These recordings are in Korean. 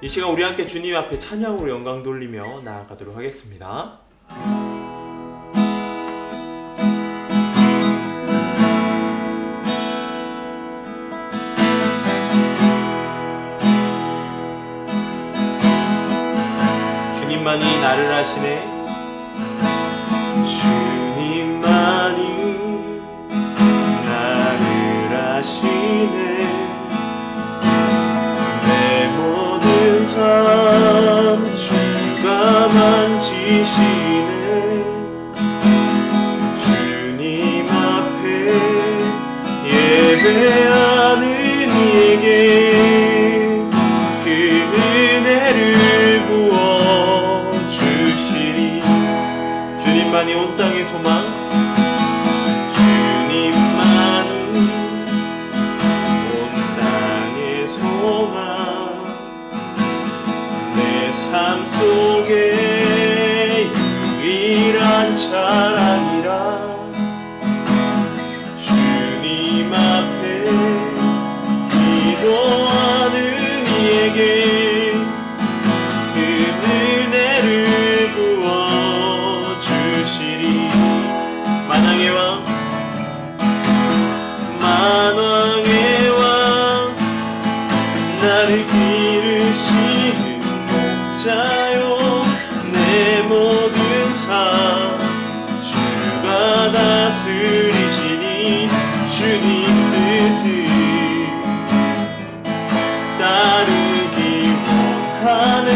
이 시간 우리 함께 주님 앞에 찬양으로 영광 돌리며 나아가도록 하겠습니다. 주님만이 나를 아시네. 주님만이 나를 아시네. 참 주가 만지시네. 주님 앞에 예배하는 이에게 그 은혜를 부어주시리. 주님만이 온 땅의 소망. 주님만이 온 땅의 소망. 삶 속에 유일한 자랑이라. 주님 앞에 기도하는 이에게 그 은혜를 부어주시리. 만왕의 왕, 만왕의 왕, 나를 기르시는 자요, 내 모든 삶 주가 다스리시니. 주님 뜻을 따르기 원하네.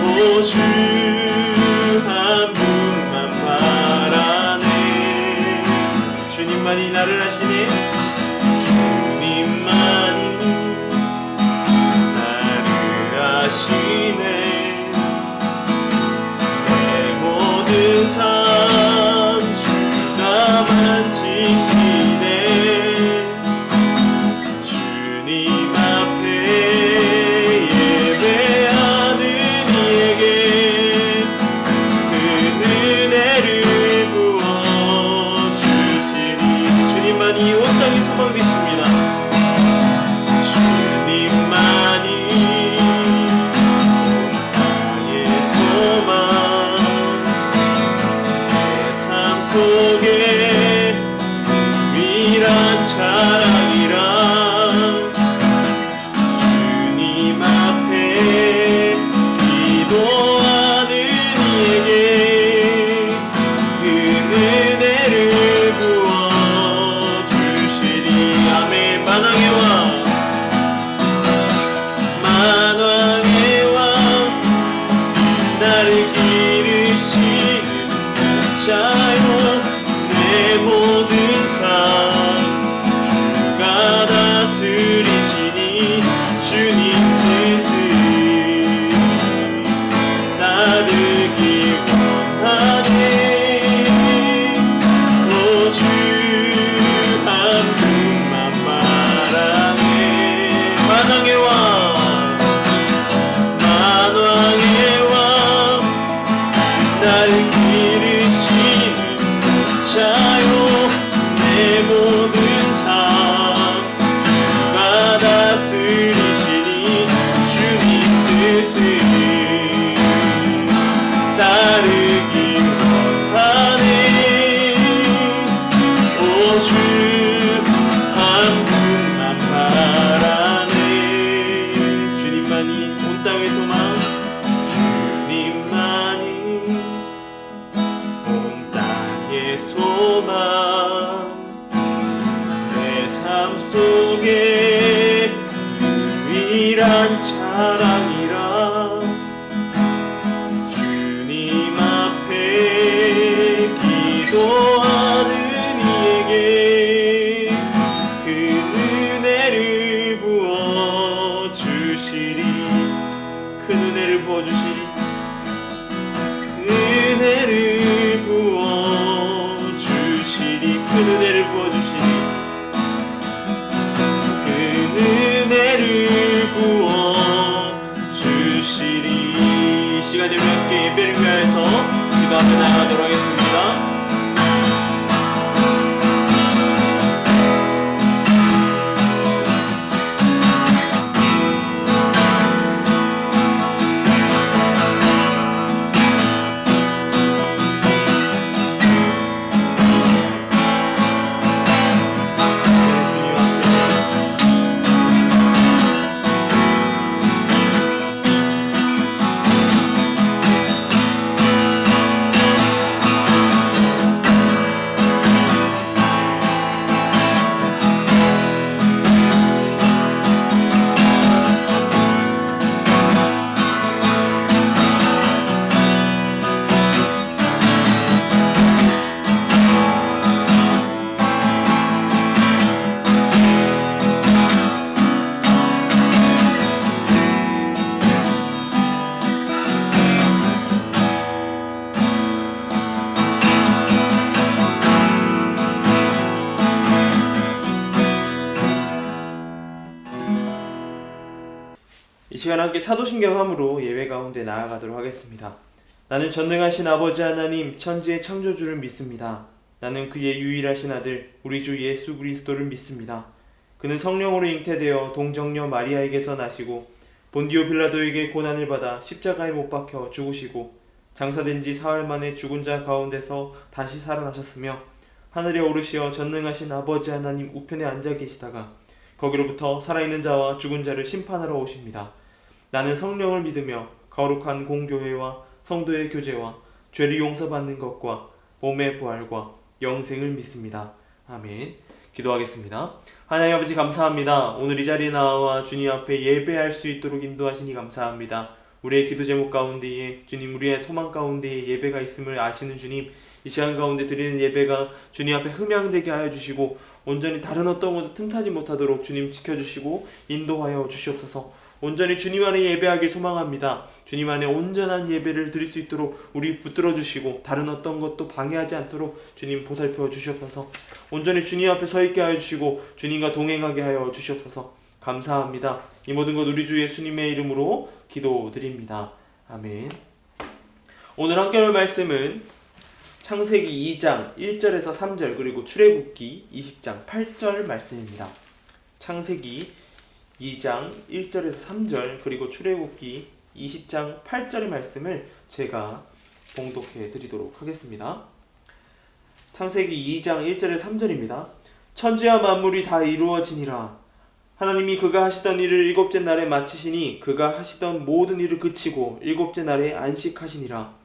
오 주 한 분만 바라네. 주님만이 나를 아시네. 주님만이 내 모든 삶 주가 만지시네. 주님 앞에 예배하는 이에게 그 은혜를 부어주시리. 주님만이 온 땅의 소망 되십니다. 주님만이 속에 유일한 자랑이라. 주님 앞에 기도하는 이에게 그 은혜를 부어주시리. 아멘. 만왕의 왕, 만왕의 왕, 나를 기르시는 자요, 내 모든 삶 주가 다스리시니. 주님 뜻을 따르기 원하네. 오 주 한 분만 바라네. 만왕의 왕, 만왕의 왕, 나를 기르시는 자요, 내 모든 삶 주가 다스리시니. 주님 뜻을 따르기 원하네. 오 주 한 분만 바라네. 주님만이 온 땅의 소망. 주님만이 온 땅의 소망. 내 삶 속에 유일한 자 사랑이라 주님 앞에 기도하는 이에게 그 은혜를 부어주시리. 큰 은혜를 부어주시리. 은혜를 부어주시리. 큰 은혜를 부어주시리. 큰 은혜를 부어주시리. 이 시간에 우리 함께 예배를 위하여서 기도하며 나아가도록 하겠습니다. 이 시간 함께 사도신경함으로 예배 가운데 나아가도록 하겠습니다. 나는 전능하신 아버지 하나님 천지의 창조주를 믿습니다. 나는 그의 유일하신 아들 우리 주 예수 그리스도를 믿습니다. 그는 성령으로 잉태되어 동정녀 마리아에게서 나시고 본디오 빌라도에게 고난을 받아 십자가에 못 박혀 죽으시고 장사된 지 사흘 만에 죽은 자 가운데서 다시 살아나셨으며 하늘에 오르시어 전능하신 아버지 하나님 우편에 앉아 계시다가 거기로부터 살아있는 자와 죽은 자를 심판하러 오십니다. 나는 성령을 믿으며 거룩한 공교회와 성도의 교제와 죄를 용서받는 것과 몸의 부활과 영생을 믿습니다. 아멘. 기도하겠습니다. 하나님 아버지 감사합니다. 오늘 이 자리에 나와 주님 앞에 예배할 수 있도록 인도하시니 감사합니다. 우리의 기도 제목 가운데에 주님, 우리의 소망 가운데에 예배가 있음을 아시는 주님, 이 시간 가운데 드리는 예배가 주님 앞에 흠양되게 하여 주시고 온전히 다른 어떤 것도 틈타지 못하도록 주님 지켜주시고 인도하여 주시옵소서. 온전히 주님 안에 예배하길 소망합니다. 주님 안에 온전한 예배를 드릴 수 있도록 우리 붙들어 주시고 다른 어떤 것도 방해하지 않도록 주님 보살펴 주시옵소서. 온전히 주님 앞에 서 있게 하여 주시고 주님과 동행하게 하여 주시옵소서. 감사합니다. 이 모든 것 우리 주 예수님의 이름으로 기도드립니다. 아멘. 오늘 함께 할 말씀은 창세기 2장 1절에서 3절 그리고 출애굽기 20장 8절 말씀입니다. 창세기 2장 1절에서 3절 그리고 출애굽기 20장 8절의 말씀을 제가 봉독해 드리도록 하겠습니다. 창세기 2장 1절에서 3절입니다. 천지와 만물이 다 이루어지니라. 하나님이 그가 하시던 일을 일곱째 날에 마치시니 그가 하시던 모든 일을 그치고 일곱째 날에 안식하시니라.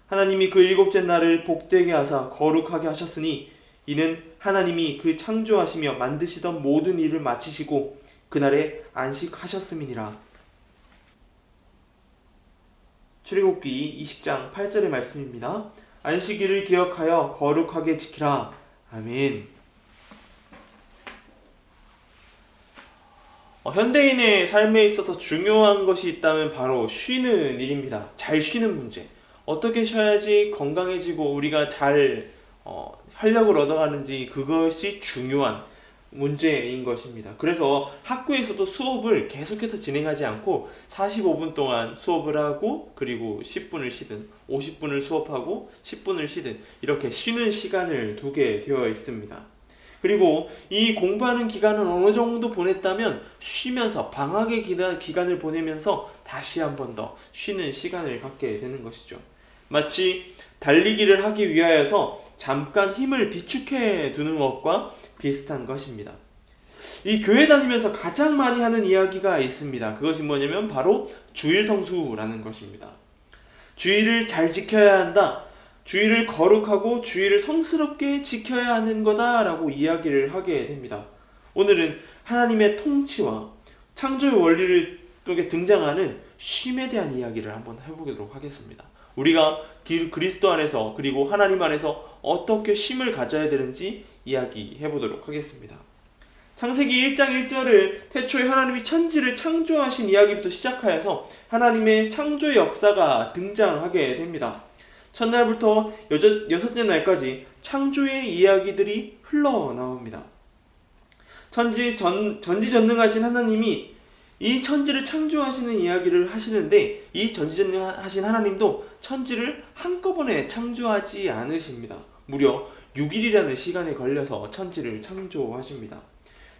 하나님이 그 일곱째 날을 복되게 하사 거룩하게 하셨으니 이는 하나님이 그 창조하시며 만드시던 모든 일을 마치시고 그날에 안식하셨음이니라. 출애굽기 20장 8절의 말씀입니다. 안식일을 기억하여 거룩하게 지키라. 아멘. 현대인의 삶에 있어서 중요한 것이 있다면 바로 쉬는 일입니다. 잘 쉬는 문제. 어떻게 쉬어야지 건강해지고 우리가 잘 활력을 얻어가는지 그것이 중요한 문제인 것입니다. 그래서 학교에서도 수업을 계속해서 진행하지 않고 45분 동안 수업을 하고 그리고 10분을 쉬든 50분을 수업하고 10분을 쉬든 이렇게 쉬는 시간을 두게 되어 있습니다. 그리고 이 공부하는 기간은 어느 정도 보냈다면 쉬면서 방학의 기간을 보내면서 다시 한 번 더 쉬는 시간을 갖게 되는 것이죠. 마치 달리기를 하기 위하여서 잠깐 힘을 비축해 두는 것과 비슷한 것입니다. 이 교회 다니면서 가장 많이 하는 이야기가 있습니다. 그것이 뭐냐면 바로 주일 성수라는 것입니다. 주일을 잘 지켜야 한다. 주일을 거룩하고 주일을 성스럽게 지켜야 하는 거다라고 이야기를 하게 됩니다. 오늘은 하나님의 통치와 창조의 원리를 속에 등장하는 쉼에 대한 이야기를 한번 해보도록 하겠습니다. 우리가 그리스도 안에서 그리고 하나님 안에서 어떻게 쉼을 가져야 되는지 이야기해보도록 하겠습니다. 창세기 1장 1절을 태초에 하나님이 천지를 창조하신 이야기부터 시작하여서 하나님의 창조의 역사가 등장하게 됩니다. 첫날부터 여섯째 날까지 창조의 이야기들이 흘러나옵니다. 전지전능하신 하나님이 이 천지를 창조하시는 이야기를 하시는데, 이 전지전능하신 하나님도 천지를 한꺼번에 창조하지 않으십니다. 무려 6일이라는 시간에 걸려서 천지를 창조하십니다.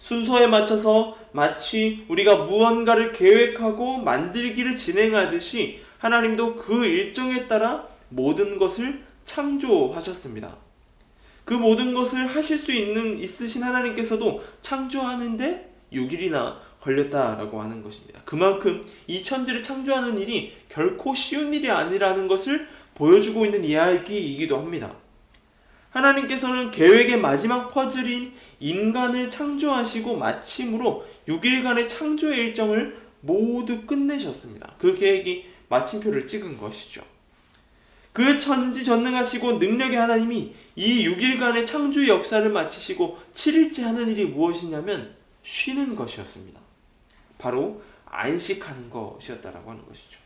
순서에 맞춰서 마치 우리가 무언가를 계획하고 만들기를 진행하듯이 하나님도 그 일정에 따라 모든 것을 창조하셨습니다. 그 모든 것을 하실 수 있으신 하나님께서도 창조하는데 6일이나 걸렸다라고 하는 것입니다. 그만큼 이 천지를 창조하는 일이 결코 쉬운 일이 아니라는 것을 보여주고 있는 이야기이기도 합니다. 하나님께서는 계획의 마지막 퍼즐인 인간을 창조하시고 마침으로 6일간의 창조의 일정을 모두 끝내셨습니다. 그 계획이 마침표를 찍은 것이죠. 그 전지전능하시고 능력의 하나님이 이 6일간의 창조의 역사를 마치시고 7일째 하는 일이 무엇이냐면 쉬는 것이었습니다. 바로 안식하는 것이었다라고 하는 것이죠.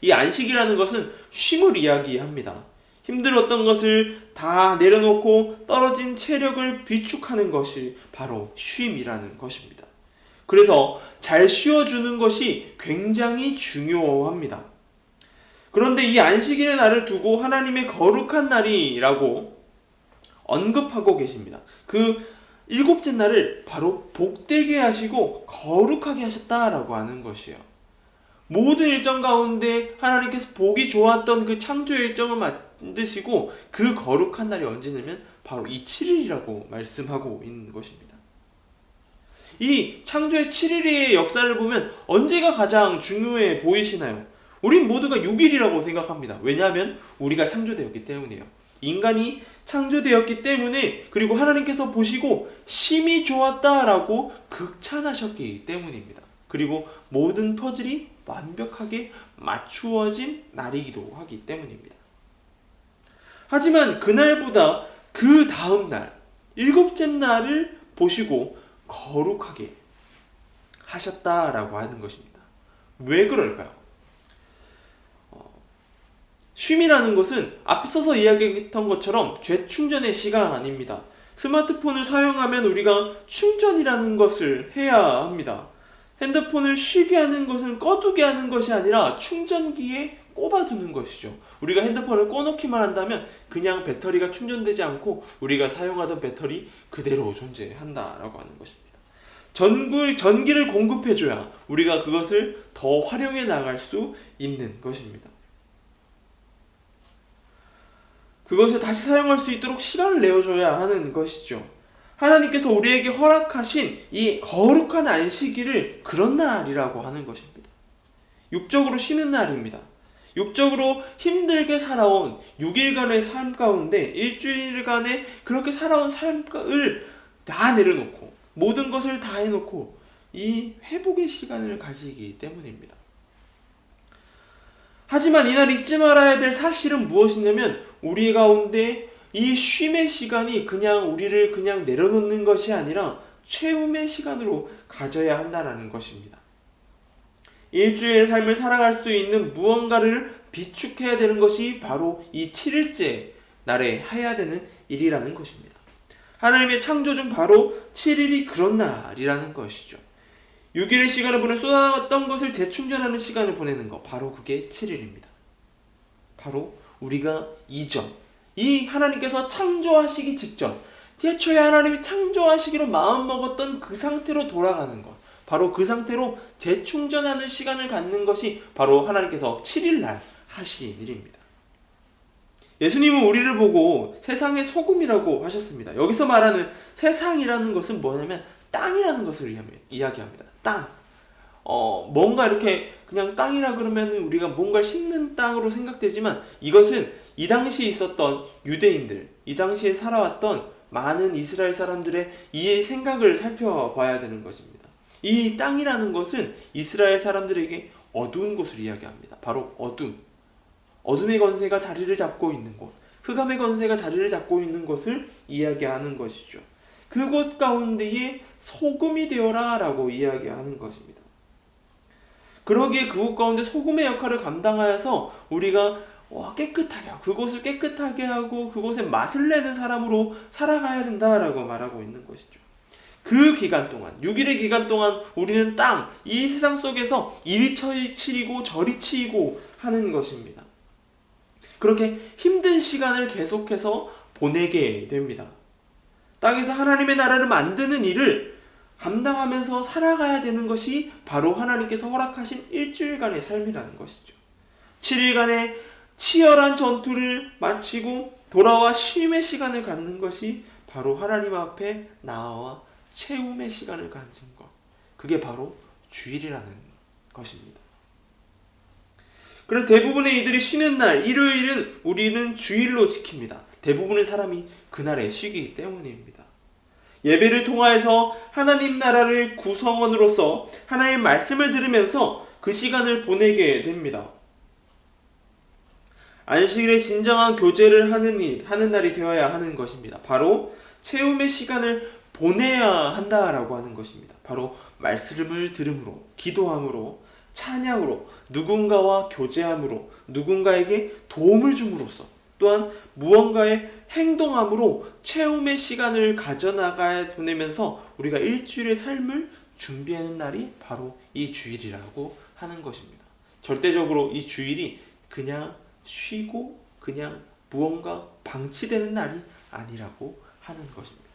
이 안식이라는 것은 쉼을 이야기합니다. 힘들었던 것을 다 내려놓고 떨어진 체력을 비축하는 것이 바로 쉼이라는 것입니다. 그래서 잘 쉬어주는 것이 굉장히 중요합니다. 그런데 이 안식일의 날을 두고 하나님의 거룩한 날이라고 언급하고 계십니다. 그 일곱째 날을 바로 복되게 하시고 거룩하게 하셨다라고 하는 것이에요. 모든 일정 가운데 하나님께서 보기 좋았던 그 창조의 일정을 만드시고 그 거룩한 날이 언제냐면 바로 이 7일이라고 말씀하고 있는 것입니다. 이 창조의 7일의 역사를 보면 언제가 가장 중요해 보이시나요? 우린 모두가 6일이라고 생각합니다. 왜냐하면 우리가 창조되었기 때문이에요. 인간이 창조되었기 때문에, 그리고 하나님께서 보시고 심히 좋았다라고 극찬하셨기 때문입니다. 그리고 모든 퍼즐이 완벽하게 맞추어진 날이기도 하기 때문입니다. 하지만 그날보다 그 다음 날, 일곱째 날을 보시고 거룩하게 하셨다라고 하는 것입니다. 왜 그럴까요? 쉼이라는 것은 앞서서 이야기했던 것처럼 재충전의 시간입니다. 스마트폰을 사용하면 우리가 충전이라는 것을 해야 합니다. 핸드폰을 쉬게 하는 것은 꺼두게 하는 것이 아니라 충전기에 꼽아두는 것이죠. 우리가 핸드폰을 꺼놓기만 한다면 그냥 배터리가 충전되지 않고 우리가 사용하던 배터리 그대로 존재한다라고 하는 것입니다. 전기를 공급해줘야 우리가 그것을 더 활용해 나갈 수 있는 것입니다. 그것을 다시 사용할 수 있도록 시간을 내어줘야 하는 것이죠. 하나님께서 우리에게 허락하신 이 거룩한 안식일을 그런 날이라고 하는 것입니다. 육적으로 쉬는 날입니다. 육적으로 힘들게 살아온 6일간의 삶 가운데 일주일간의 그렇게 살아온 삶을 다 내려놓고 모든 것을 다 해놓고 이 회복의 시간을 가지기 때문입니다. 하지만 이날 잊지 말아야 될 사실은 무엇이냐면 우리 가운데 이 쉼의 시간이 그냥 우리를 그냥 내려놓는 것이 아니라 최후의 시간으로 가져야 한다는 것입니다. 일주일의 삶을 살아갈 수 있는 무언가를 비축해야 되는 것이 바로 이 7일째 날에 해야 되는 일이라는 것입니다. 하나님의 창조중 바로 7일이 그런 날이라는 것이죠. 6일의 시간을 보내 쏟아놨던 것을 재충전하는 시간을 보내는 것, 바로 그게 7일입니다. 바로 우리가 이 하나님께서 창조하시기 직전, 태초에 하나님이 창조하시기로 마음먹었던 그 상태로 돌아가는 것, 바로 그 상태로 재충전하는 시간을 갖는 것이 바로 하나님께서 7일날 하신 일입니다. 예수님은 우리를 보고 세상의 소금이라고 하셨습니다. 여기서 말하는 세상이라는 것은 뭐냐면 땅이라는 것을 이야기합니다. 땅. 뭔가 이렇게 그냥 땅이라 그러면 우리가 뭔가 심는 땅으로 생각되지만 이것은 이 당시에 있었던 유대인들, 이 당시에 살아왔던 많은 이스라엘 사람들의 이 생각을 살펴봐야 되는 것입니다. 이 땅이라는 것은 이스라엘 사람들에게 어두운 곳을 이야기합니다. 바로 어둠의 권세가 자리를 잡고 있는 곳, 흑암의 권세가 자리를 잡고 있는 것을 이야기하는 것이죠. 그곳 가운데에 소금이 되어라 라고 이야기하는 것입니다. 그러기에 그곳 가운데 소금의 역할을 감당하여서 우리가 깨끗하게 하고, 그곳을 깨끗하게 하고 그곳에 맛을 내는 사람으로 살아가야 된다라고 말하고 있는 것이죠. 그 기간 동안, 6일의 기간 동안 우리는 이 세상 속에서 이리 치이고 저리 치이고 하는 것입니다. 그렇게 힘든 시간을 계속해서 보내게 됩니다. 땅에서 하나님의 나라를 만드는 일을 감당하면서 살아가야 되는 것이 바로 하나님께서 허락하신 일주일간의 삶이라는 것이죠. 7일간의 치열한 전투를 마치고 돌아와 쉼의 시간을 갖는 것이 바로 하나님 앞에 나와 채움의 시간을 가진 것. 그게 바로 주일이라는 것입니다. 그래서 대부분의 이들이 쉬는 날, 일요일은 우리는 주일로 지킵니다. 대부분의 사람이 그날에 쉬기 때문입니다. 예배를 통하여서 하나님 나라를 구성원으로서 하나님의 말씀을 들으면서 그 시간을 보내게 됩니다. 안식일에 진정한 교제를 하는 날이 되어야 하는 것입니다. 바로 채움의 시간을 보내야 한다라고 하는 것입니다. 바로 말씀을 들음으로, 기도함으로, 찬양으로, 누군가와 교제함으로, 누군가에게 도움을 줌으로써, 또한 무언가의 행동함으로 채움의 시간을 가져나가야 보내면서 우리가 일주일의 삶을 준비하는 날이 바로 이 주일이라고 하는 것입니다. 절대적으로 이 주일이 그냥 쉬고 그냥 무언가 방치되는 날이 아니라고 하는 것입니다.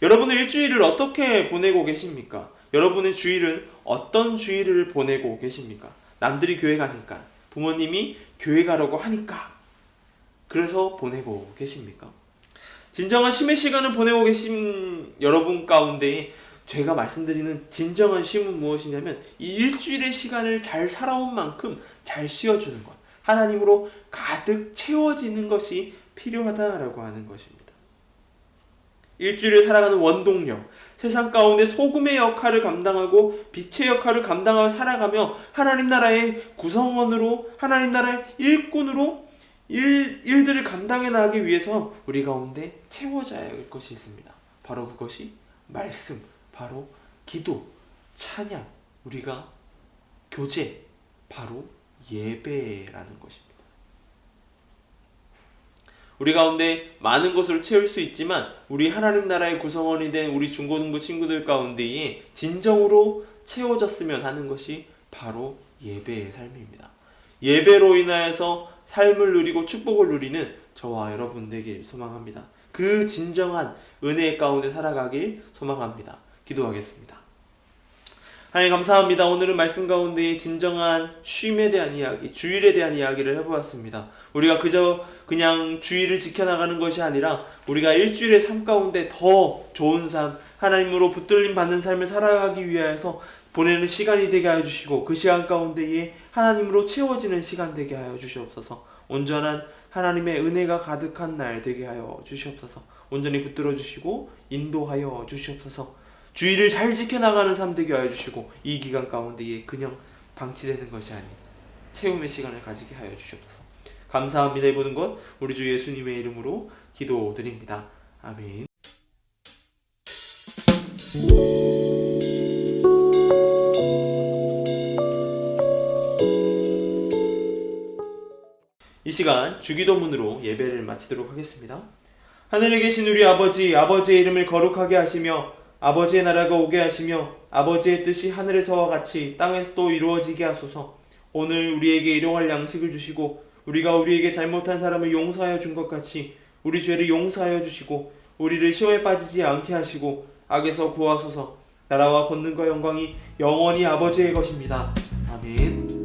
여러분은 일주일을 어떻게 보내고 계십니까? 여러분의 주일은 어떤 주일을 보내고 계십니까? 남들이 교회 가니까, 부모님이 교회 가라고 하니까 그래서 보내고 계십니까? 진정한 쉼의 시간을 보내고 계신 여러분 가운데 제가 말씀드리는 진정한 쉼은 무엇이냐면 이 일주일의 시간을 잘 살아온 만큼 잘 쉬어주는 것, 하나님으로 가득 채워지는 것이 필요하다라고 하는 것입니다. 일주일을 살아가는 원동력, 세상 가운데 소금의 역할을 감당하고 빛의 역할을 감당하며 살아가며 하나님 나라의 구성원으로, 하나님 나라의 일꾼으로 일들을 감당해 나가기 위해서 우리 가운데 채워져야 할 것이 있습니다. 바로 그것이 말씀, 바로 기도, 찬양, 우리가 교제, 바로 예배라는 것입니다. 우리 가운데 많은 것을 채울 수 있지만 우리 하나님 나라의 구성원이 된 우리 중고등부 친구들 가운데에 진정으로 채워졌으면 하는 것이 바로 예배의 삶입니다. 예배로 인하여서 삶을 누리고 축복을 누리는 저와 여러분 되길 소망합니다. 그 진정한 은혜 가운데 살아가길 소망합니다. 기도하겠습니다. 하나님 감사합니다. 오늘은 말씀 가운데 진정한 쉼에 대한 이야기, 주일에 대한 이야기를 해보았습니다. 우리가 그냥 주일을 지켜나가는 것이 아니라 우리가 일주일의 삶 가운데 더 좋은 삶, 하나님으로 붙들림 받는 삶을 살아가기 위하여서 보내는 시간이 되게 하여 주시고 그 시간 가운데에 하나님으로 채워지는 시간 되게 하여 주시옵소서. 온전한 하나님의 은혜가 가득한 날 되게 하여 주시옵소서. 온전히 붙들어 주시고 인도하여 주시옵소서. 주일을 잘 지켜나가는 삶 되게 하여 주시고 이 기간 가운데에 그냥 방치되는 것이 아닌 채움의 시간을 가지게 하여 주시옵소서. 감사합니다. 이 모든 것 우리 주 예수님의 이름으로 기도드립니다. 아멘. 이 시간 주기도문으로 예배를 마치도록 하겠습니다. 하늘에 계신 우리 아버지, 아버지의 이름을 거룩하게 하시며 아버지의 나라가 오게 하시며 아버지의 뜻이 하늘에서와 같이 땅에서도 이루어지게 하소서. 오늘 우리에게 일용할 양식을 주시고 우리가 우리에게 잘못한 사람을 용서하여 준 것 같이 우리 죄를 용서하여 주시고 우리를 시험에 빠지지 않게 하시고 악에서 구하소서. 나라와 권능과 영광이 영원히 아버지의 것입니다. 아멘.